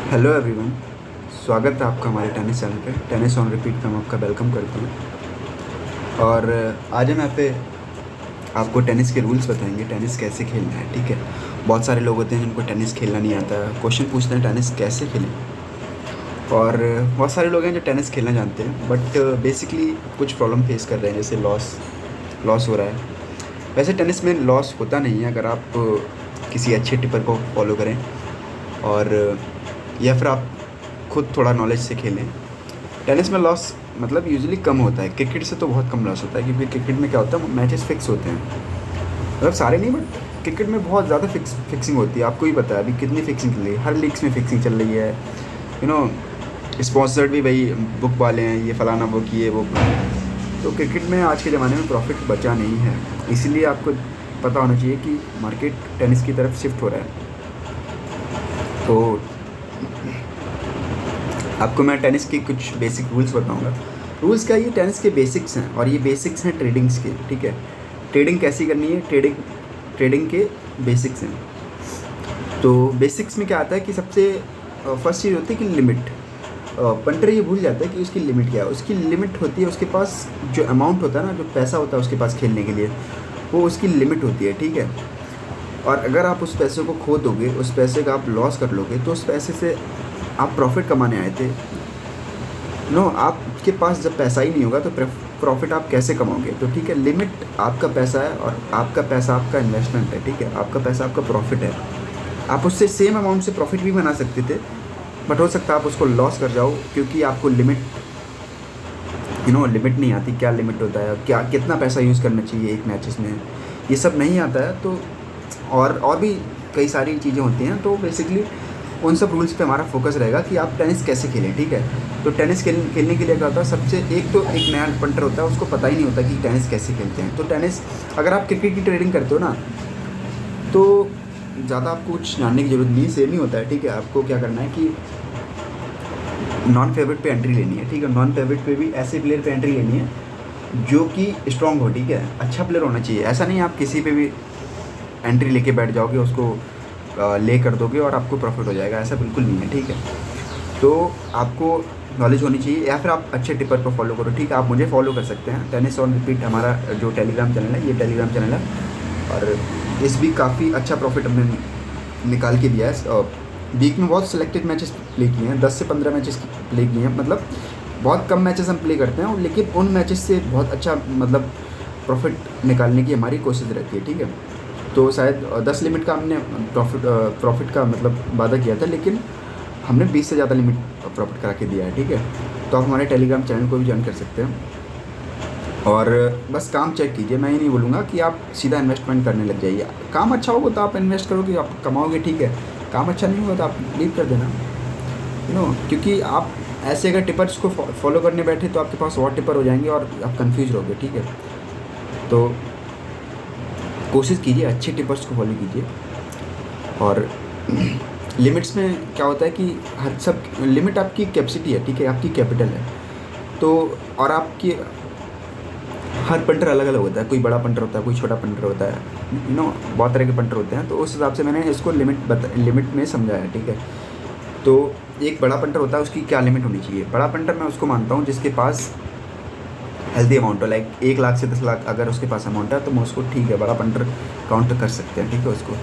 Hello everyone. स्वागत है आपका हमारे टेनिस चैनल पे। टेनिस ऑन रिपीट पे हम आपका वेलकम करते हैं। और आज हम यहाँ पे आपको टेनिस के रूल्स बताएंगे, टेनिस कैसे खेलना है। ठीक है, बहुत सारे लोग होते हैं जिनको टेनिस खेलना नहीं आता है, क्वेश्चन पूछते हैं टेनिस कैसे खेलें। और बहुत सारे लोग हैं जो टेनिस खेलना जानते हैं बट बेसिकली कुछ प्रॉब्लम फेस कर रहे हैं, जैसे लॉस लॉस हो रहा है। वैसे टेनिस में लॉस होता नहीं है अगर आप किसी अच्छे टिपर को फॉलो करें और या फिर आप खुद थोड़ा नॉलेज से खेलें। टेनिस में लॉस मतलब यूजुअली कम होता है, क्रिकेट से तो बहुत कम लॉस होता है, क्योंकि क्रिकेट में क्या होता है, मैचेस फिक्स होते हैं। मतलब सारे नहीं, बट क्रिकेट में बहुत ज़्यादा फिक्सिंग होती है। आपको ही पता है अभी कितनी फिक्सिंग चल रही है, हर लीग्स में फिक्सिंग चल रही है। यू नो, स्पॉन्सर्ड भी वही बुक वाले हैं, ये फलाना बुक, ये वो। तो क्रिकेट में आज के ज़माने में प्रॉफिट बचा नहीं है, इसीलिए आपको पता होना चाहिए कि मार्केट टेनिस की तरफ शिफ्ट हो रहा है। तो आपको मैं टेनिस के कुछ बेसिक रूल्स बताऊंगा। रूल्स क्या, ये टेनिस के बेसिक्स हैं और ये बेसिक्स हैं ट्रेडिंग्स के। ठीक है, ट्रेडिंग कैसी करनी है, ट्रेडिंग ट्रेडिंग के बेसिक्स हैं। तो बेसिक्स में क्या आता है कि सबसे फर्स्ट चीज़ होती है कि लिमिट। पंटर ये भूल जाता है कि उसकी लिमिट क्या है। उसकी लिमिट होती है, उसके पास जो अमाउंट होता है ना, जो पैसा होता है उसके पास खेलने के लिए, वो उसकी लिमिट होती है। ठीक है, और अगर आप उस पैसे को खो दोगे, उस पैसे का आप लॉस कर लोगे, तो उस पैसे से आप प्रॉफिट कमाने आए थे। नो, आपके पास जब पैसा ही नहीं होगा तो प्रॉफिट आप कैसे कमाओगे। तो ठीक है, लिमिट आपका पैसा है और आपका पैसा आपका इन्वेस्टमेंट है। ठीक है, आपका पैसा आपका प्रॉफिट है। आप उससे सेम अमाउंट से प्रॉफिट भी बना सकते थे, बट हो सकता है आप उसको लॉस कर जाओ, क्योंकि आपको लिमिट लिमिट नहीं आती। क्या लिमिट होता है, क्या कितना पैसा यूज़ करना चाहिए एक मैचेस में, ये सब नहीं आता है। तो और भी कई सारी चीज़ें होती हैं। तो बेसिकली उन सब रूल्स पे हमारा फोकस रहेगा कि आप टेनिस कैसे खेलें। ठीक है, तो टेनिस खेलने के लिए क्या होता है, सबसे एक नया पंटर होता है, उसको पता ही नहीं होता कि टेनिस कैसे खेलते हैं। तो टेनिस, अगर आप क्रिकेट की ट्रेडिंग करते हो ना, तो ज़्यादा आपको कुछ जानने की ज़रूरत नहीं, सेम ही होता है। ठीक है, आपको क्या करना है कि नॉन फेवरेट पे एंट्री लेनी है। ठीक है, नॉन फेवरेट पे भी ऐसे प्लेयर पे एंट्री लेनी है जो कि स्ट्रॉन्ग हो। ठीक है, अच्छा प्लेयर होना चाहिए। ऐसा नहीं आप किसी पे भी एंट्री लेके बैठ जाओगे, उसको ले कर दोगे और आपको प्रॉफिट हो जाएगा, ऐसा बिल्कुल नहीं है। ठीक है, तो आपको नॉलेज होनी चाहिए, या फिर आप अच्छे टिपर को फॉलो करो। ठीक है, आप मुझे फॉलो कर सकते हैं। टेनिस ऑन रिपीट हमारा जो टेलीग्राम चैनल है, ये टेलीग्राम चैनल है, और इस भी काफ़ी अच्छा प्रॉफिट हमने निकाल के दिया है। वीक में बहुत सिलेक्टेड मैचेस प्ले किए हैं, 10 से 15 मैचेस प्ले किए हैं। मतलब बहुत कम मैचेस हम प्ले करते हैं, लेकिन उन मैचेस से बहुत अच्छा मतलब प्रॉफिट निकालने की हमारी कोशिश रहती है। ठीक है, तो शायद 10 लिमिट का हमने प्रॉफिट का मतलब वादा किया था, लेकिन हमने 20 से ज़्यादा लिमिट प्रॉफिट करा के दिया है। ठीक है, तो आप हमारे टेलीग्राम चैनल को भी ज्वाइन कर सकते हैं। और बस काम चेक कीजिए, मैं ये नहीं बोलूँगा कि आप सीधा इन्वेस्टमेंट करने लग जाइए। काम अच्छा होगा तो आप इन्वेस्ट करोगे, आप कमाओगे। ठीक है, काम अच्छा नहीं होगा तो आप लीव कर देना। क्योंकि आप ऐसे अगर टिपर्स को फॉलो करने बैठे तो आपके पास और टिपर हो जाएंगे और आप कंफ्यूज रहोगे। ठीक है, तो कोशिश कीजिए अच्छे टिपर्स को फॉलो कीजिए। और लिमिट्स में क्या होता है कि हर सब लिमिट आपकी कैपेसिटी है। ठीक है, आपकी कैपिटल है। तो और आपकी हर पंटर अलग अलग होता है, कोई बड़ा पंटर होता है, कोई छोटा पंटर होता है। बहुत तरह के पंटर होते हैं, तो उस हिसाब से मैंने इसको लिमिट में समझाया है। ठीक है, तो एक बड़ा पंटर होता है, उसकी क्या लिमिट होनी चाहिए। बड़ा पंटर मैं उसको मानता हूँ जिसके पास हेल्दी अमाउंट हो, लाइक 1 लाख से 10 लाख अगर उसके पास अमाउंट है, तो मैं उसको ठीक है बड़ा पंटर काउंट कर सकते हैं। ठीक है, उसको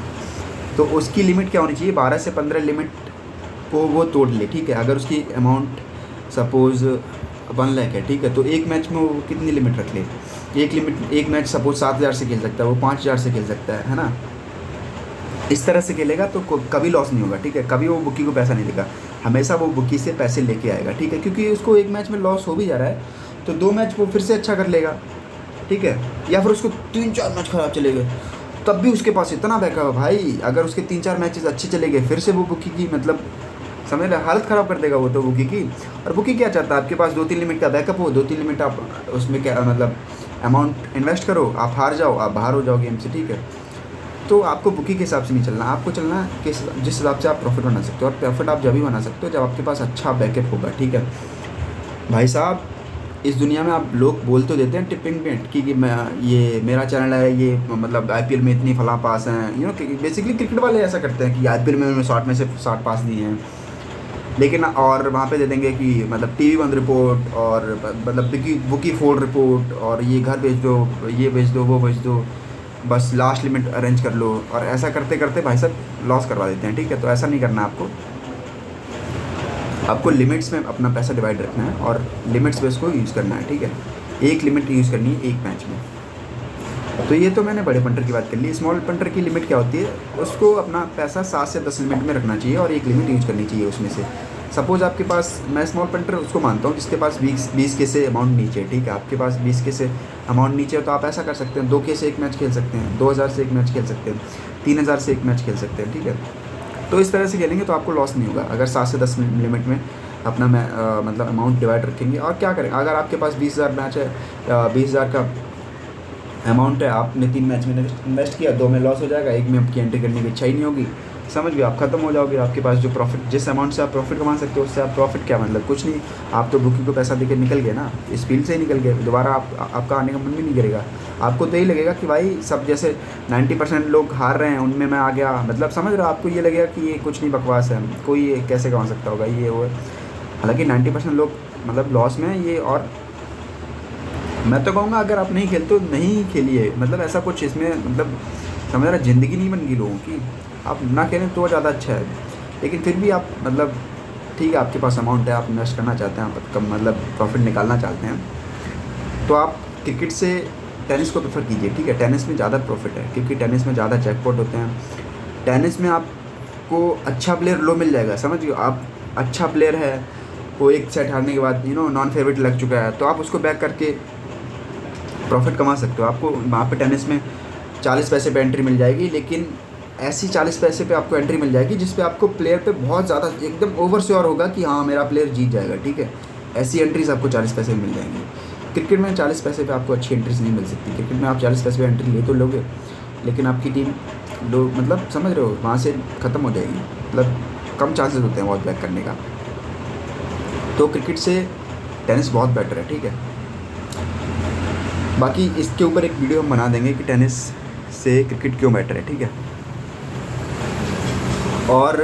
तो उसकी लिमिट क्या होनी चाहिए, 12 से 15 लिमिट को वो तोड़ ले। ठीक है, अगर उसकी अमाउंट सपोज़ 1 लाख है, ठीक है, तो एक मैच में वो कितनी लिमिट रख ले। एक मैच सपोज 7,000 से खेल सकता है, वो 5,000 से खेल सकता है ना। इस तरह से खेलेगा तो कभी लॉस नहीं होगा। ठीक है, कभी वो बुकी को पैसा नहीं देगा, हमेशा वो बुकी से पैसे लेके आएगा। ठीक है, क्योंकि उसको एक मैच में लॉस हो भी जा रहा है, तो 2 मैच वो फिर से अच्छा कर लेगा। ठीक है, या फिर उसको 3-4 मैच ख़राब चले गए, तब भी उसके पास इतना बैकअप है भाई। अगर उसके 3-4 मैचेस अच्छे चले गए, फिर से वो बुकी की मतलब समझ रहे, हालत ख़राब कर देगा वो तो बुकी की। और बुकी क्या चाहता है, आपके पास 2-3 लिमिट का बैकअप हो, 2-3 लिमिट आप उसमें क्या मतलब अमाउंट इन्वेस्ट करो, आप हार जाओ, आप बाहर हो जाओ गेम से। ठीक है, तो आपको बुकी के हिसाब से नहीं चलना, आपको चलना है कि जिस हिसाब से आप प्रॉफिट बना सकते हो। और प्रॉफिट आप जब भी बना सकते हो जब आपके पास अच्छा बैकअप होगा। ठीक है भाई साहब, इस दुनिया में आप लोग बोल तो देते हैं टिपिंग में कि मैं ये मेरा चैनल है, ये मतलब आईपीएल में इतनी फला पास हैं। बेसिकली क्रिकेट वाले ऐसा करते हैं कि आईपीएल में उन्होंने 60 में से 60 पास दिए हैं। लेकिन और वहाँ पे दे देंगे कि मतलब टीवी बंद रिपोर्ट और मतलब बुकी फोल्ड रिपोर्ट और ये घर भेज दो, ये भेज दो, वो भेज दो, बस लास्ट लिमिट अरेंज कर लो। और ऐसा करते करते भाई साहब लॉस करवा देते हैं, ठीक है। तो ऐसा नहीं करना आपको, आपको लिमिट्स में अपना पैसा डिवाइड रखना है और लिमिट्स पे उसको यूज़ करना है, ठीक है। एक लिमिट यूज़ करनी है एक मैच में। तो ये तो मैंने बड़े पंटर की बात कर ली। स्मॉल पंटर की लिमिट क्या होती है, उसको अपना पैसा 7 से 10 लिमिट में रखना चाहिए और एक लिमिट यूज़ करनी चाहिए उसमें से। सपोज़ आपके पास, मैं स्मॉल पंटर उसको मानता हूँ जिसके पास 20 के से अमाउंट नीचे है, ठीक है। आपके पास 20 के से अमाउंट नीचे है तो आप ऐसा कर सकते हैं, 2 के से एक मैच खेल सकते हैं, 2000 से एक मैच खेल सकते हैं, 3000 से एक मैच खेल सकते हैं, ठीक है। तो इस तरह से खेलेंगे तो आपको लॉस नहीं होगा अगर 7 से 10 लिमिट में अपना मतलब अमाउंट डिवाइड रखेंगे। और क्या करें, अगर आपके पास 20,000 मैच है, 20,000 का अमाउंट है, आपने 3 मैच में इन्वेस्ट किया, 2 में लॉस हो जाएगा, एक में आपकी एंट्री करने की इच्छा ही नहीं होगी, समझ गए, आप खत्म हो जाओगे। आपके पास जो प्रॉफिट, जिस अमाउंट से आप प्रॉफिट कमा सकते हो उससे आप प्रॉफिट क्या मतलब कुछ नहीं, आप तो बुकी को पैसा देकर निकल गए ना, इस फील्ड से ही निकल गए, दोबारा आपका आने का मन भी नहीं करेगा। आपको तो यही लगेगा कि भाई सब जैसे 90% लोग हार रहे हैं उनमें मैं आ गया, मतलब समझ रहे हो, आपको ये लगेगा कि ये कुछ नहीं, बकवास है, कोई ये कैसे कमा सकता होगा ये वो। हालांकि 90% लोग मतलब लॉस में हैं ये। और मैं तो कहूँगा अगर आप नहीं खेलते तो नहीं खेलिए, मतलब ऐसा कुछ इसमें मतलब समझ रहा, ज़िंदगी नहीं बन गई लोगों की, आप ना खेलें तो ज़्यादा अच्छा है। लेकिन फिर भी आप मतलब ठीक है, आपके पास अमाउंट है, आप इन्वेस्ट करना चाहते हैं, आप कम मतलब प्रॉफिट निकालना चाहते हैं, तो आप क्रिकेट से टेनिस को प्रेफर कीजिए, ठीक है। टेनिस में ज़्यादा प्रॉफिट है क्योंकि टेनिस में ज़्यादा जैकपॉट होते हैं। टेनिस में आपको अच्छा प्लेयर लो मिल जाएगा, समझिए, आप अच्छा प्लेयर है, वो एक सेट हारने के बाद नॉन फेवरेट लग चुका है तो आप उसको बैक करके प्रॉफिट कमा सकते हो। आपको वहाँ पे टेनिस में 40 पैसे पे एंट्री मिल जाएगी, लेकिन ऐसी 40 पैसे पे आपको एंट्री मिल जाएगी जिस पे आपको प्लेयर पे बहुत ज़्यादा एकदम ओवर श्योर होगा कि हाँ मेरा प्लेयर जीत जाएगा, ठीक है। ऐसी एंट्रीज आपको 40 पैसे में मिल जाएंगी। क्रिकेट में 40 पैसे पे आपको अच्छी एंट्रीज नहीं मिल सकती। क्रिकेट में आप 40 पैसे पे एंट्री ले तो लोगे, लेकिन आपकी टीम मतलब समझ रहे हो वहाँ से ख़त्म हो जाएगी, मतलब कम चांसेस होते हैं बहुत बैक करने का। तो क्रिकेट से टेनिस बहुत बेटर है, ठीक है। बाकी इसके ऊपर एक वीडियो हम बना देंगे कि टेनिस से क्रिकेट क्यों बेटर है, ठीक है। और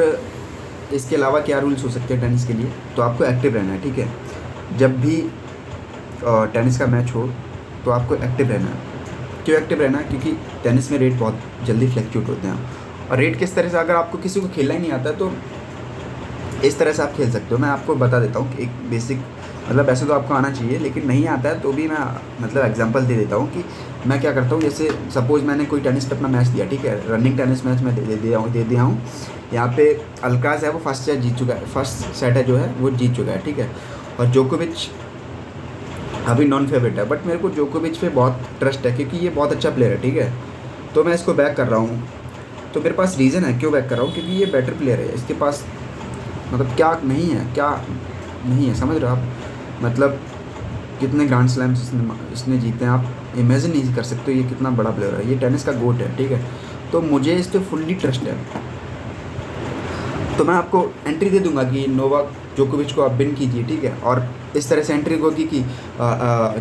इसके अलावा क्या रूल्स हो सकते हैं टेनिस के लिए, तो आपको एक्टिव रहना है, ठीक है। जब भी टेनिस का मैच हो तो आपको एक्टिव रहना है। क्यों एक्टिव रहना है, क्योंकि टेनिस में रेट बहुत जल्दी फ्लैक्चुएट होते हैं। और रेट किस तरह से, अगर आपको किसी को खेलना ही नहीं आता तो इस तरह से आप खेल सकते हो। मैं आपको बता देता हूँ कि एक बेसिक, मतलब वैसे तो आपको आना चाहिए लेकिन नहीं आता है तो भी मैं मतलब एग्जांपल दे देता हूँ कि मैं क्या करता हूँ। जैसे सपोज़ मैंने कोई टेनिस पे अपना मैच दिया, ठीक है, रनिंग टेनिस मैच में दे दिया हूँ। यहाँ पे अल्काराज है वो फर्स्ट सेट जीत चुका है, फर्स्ट सेट है जो है वो जीत चुका है, ठीक है। और जोकोविच अभी नॉन फेवरेट है, बट मेरे को जोकोविच पे बहुत ट्रस्ट है क्योंकि ये बहुत अच्छा प्लेयर है, ठीक है। तो मैं इसको बैक कर रहा हूँ। तो मेरे पास रीज़न है क्यों बैक कर रहा हूँ, क्योंकि ये बेटर प्लेयर है, इसके पास मतलब क्या नहीं है, समझ रहे हो आप, मतलब कितने ग्रैंड स्लैम्स इसने जीते हैं, आप इमेजिन नहीं कर सकते ये कितना बड़ा प्लेयर है, ये टेनिस का गोट है, ठीक है। तो मुझे इस पर फुल्ली ट्रस्ट है। तो मैं आपको एंट्री दे दूंगा कि नोवाक जोकोविच को आप बिन कीजिए, ठीक है। और इस तरह से एंट्री होगी कि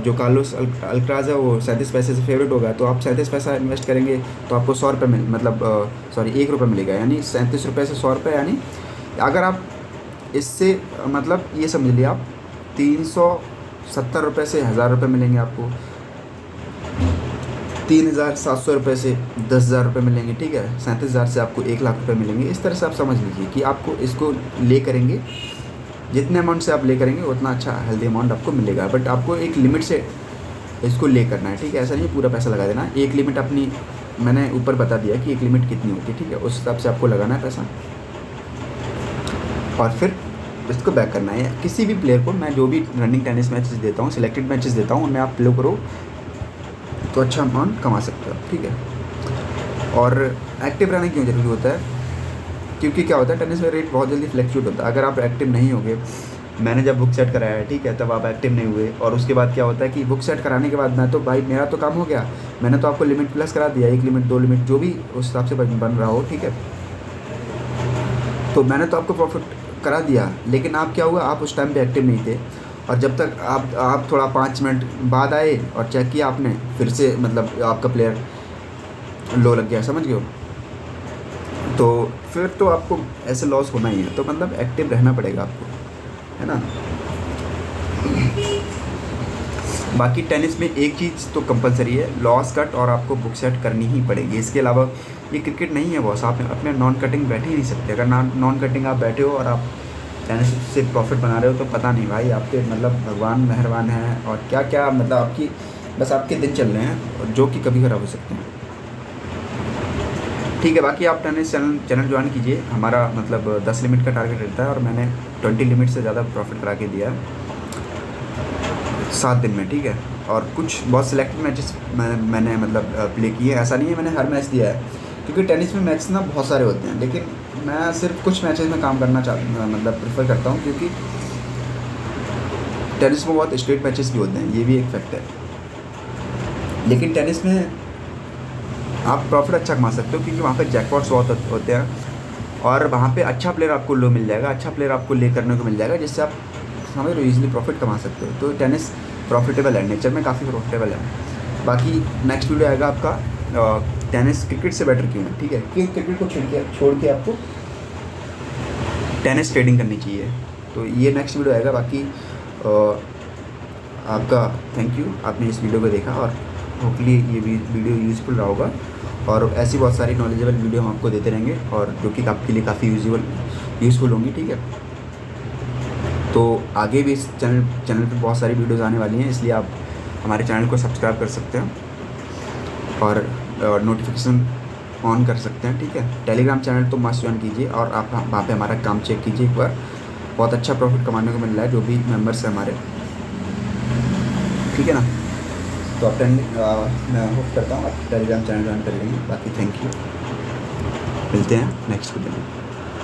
जो कार्लोस अल्काराज है वो 37 पैसे से फेवरेट होगा, तो आप 37 पैसा इन्वेस्ट करेंगे तो आपको 100 रुपये मतलब सॉरी 1 रुपये मिलेगा, यानी 37 रुपये से 100 रुपये, यानी अगर आप इससे मतलब ये समझ लिया आप 370 रुपये से 1000 रुपये मिलेंगे आपको, 3700 रुपये से 10,000 रुपये मिलेंगे, ठीक है। 37,000 से आपको 1,00,000 रुपये मिलेंगे। इस तरह से आप समझ लीजिए कि आपको इसको ले करेंगे, जितने अमाउंट से आप ले करेंगे उतना अच्छा हेल्दी अमाउंट आपको मिलेगा, बट आपको एक लिमिट से इसको ले करना है, ठीक है। ऐसा नहीं पूरा पैसा लगा देना, एक लिमिट अपनी मैंने ऊपर बता दिया कि एक लिमिट कितनी होती है, ठीक है, उस हिसाब से आपको लगाना है पैसा और फिर इसको बैक करना है। किसी भी प्लेयर को मैं जो भी रनिंग टेनिस मैचेस देता हूँ, सिलेक्टेड मैचेस देता हूँ, उनमें आप प्ले करो तो अच्छा अमाउंट कमा सकते हो, ठीक है। और एक्टिव रहना क्यों ज़रूरी होता है, क्योंकि क्या होता है टेनिस में रेट बहुत जल्दी फ्लैक्चुएट होता है। अगर आप एक्टिव नहीं होगे, मैंने जब बुक सेट कराया है, ठीक है, तब आप एक्टिव नहीं हुए और उसके बाद क्या होता है कि बुक सेट कराने के बाद मैं तो भाई मेरा तो काम हो गया, मैंने तो आपको लिमिट प्लस करा दिया, 1 लिमिट 2 लिमिट जो भी उस हिसाब से बन रहा हो, ठीक है, तो मैंने तो आपको प्रॉफिट करा दिया, लेकिन आप क्या हुआ, आप उस टाइम पे एक्टिव नहीं थे। और जब तक आप थोड़ा 5 मिनट बाद आए और चेक किया आपने, फिर से मतलब आपका प्लेयर लो लग गया, समझ गए हो। तो फिर तो आपको ऐसे लॉस होना ही है, तो मतलब एक्टिव रहना पड़ेगा आपको, है ना। बाकी टेनिस में एक चीज़ तो कंपलसरी है, लॉस कट, और आपको बुक सेट करनी ही पड़ेगी। इसके अलावा ये क्रिकेट नहीं है बॉस, आप अपने नॉन कटिंग बैठ ही नहीं सकते। अगर नॉन कटिंग आप बैठे हो और आप टेनिस से प्रॉफिट बना रहे हो, तो पता नहीं भाई, आपके मतलब भगवान मेहरबान हैं, और क्या क्या मतलब आपकी बस आपके दिन चल रहे हैं, और जो कि कभी ख़राब हो सकते हैं। ठीक है, बाकी आप टेनिस चैनल ज्वाइन कीजिए। हमारा मतलब 10 लिमिट का टारगेट रहता है, और मैंने 20 लिमिट से ज़्यादा प्रॉफिट करा के दिया है 7 दिन में, ठीक है। और कुछ बहुत सिलेक्टेड मैचेस मैंने मतलब प्ले किए। ऐसा नहीं है मैंने हर मैच दिया है, क्योंकि टेनिस में मैच ना बहुत सारे होते हैं, लेकिन मैं सिर्फ कुछ मैचेस में काम करना मतलब प्रेफर करता हूँ, क्योंकि टेनिस में बहुत स्ट्रेट मैचेस भी होते हैं, ये भी एक फैक्ट है। लेकिन टेनिस में आप प्रॉफिट अच्छा कमा सकते हो, क्योंकि वहाँ पे जैकपॉट्स बहुत होते हैं, और वहाँ पे अच्छा प्लेयर आपको लो मिल जाएगा, अच्छा प्लेयर आपको ले करने को मिल जाएगा, जिससे आप समझ रहे हो ईजिली प्रॉफिट कमा सकते हो। तो टेनिस प्रॉफिटेबल है, नेचर में काफ़ी प्रॉफिटेबल है। बाकी नेक्स्ट वीडियो आएगा आपका टेनिस क्रिकेट से बेटर क्यों है, ठीक है, कि क्रिकेट को छोड़ के आपको टेनिस ट्रेडिंग करनी चाहिए। तो ये नेक्स्ट वीडियो आएगा। बाकी आपका थैंक यू, आपने इस वीडियो को देखा, और होपफुली ये वीडियो यूज़फुल रहा होगा, और ऐसी बहुत सारी नॉलेजेबल वीडियो हम आपको देते रहेंगे, और जो कि आपके लिए काफ़ी यूज़फुल होंगी, ठीक है। तो आगे भी इस चैनल पे बहुत सारी वीडियोज़ आने वाली हैं, इसलिए आप हमारे चैनल को सब्सक्राइब कर सकते हैं, और नोटिफिकेशन ऑन कर सकते हैं, ठीक है। टेलीग्राम चैनल तो मस्ट ज्वाइन कीजिए, और आप वहाँ पे हमारा काम चेक कीजिए एक बार, बहुत अच्छा प्रॉफिट कमाने को मिल रहा है जो भी मेंबर्स हैं हमारे, ठीक है ना। तो आप मैं होप करता हूँ आप टेलीग्राम चैनल ज्वाइन कर लेंगे। बाकी थैंक यू, मिलते हैं नेक्स्ट वीडियो में।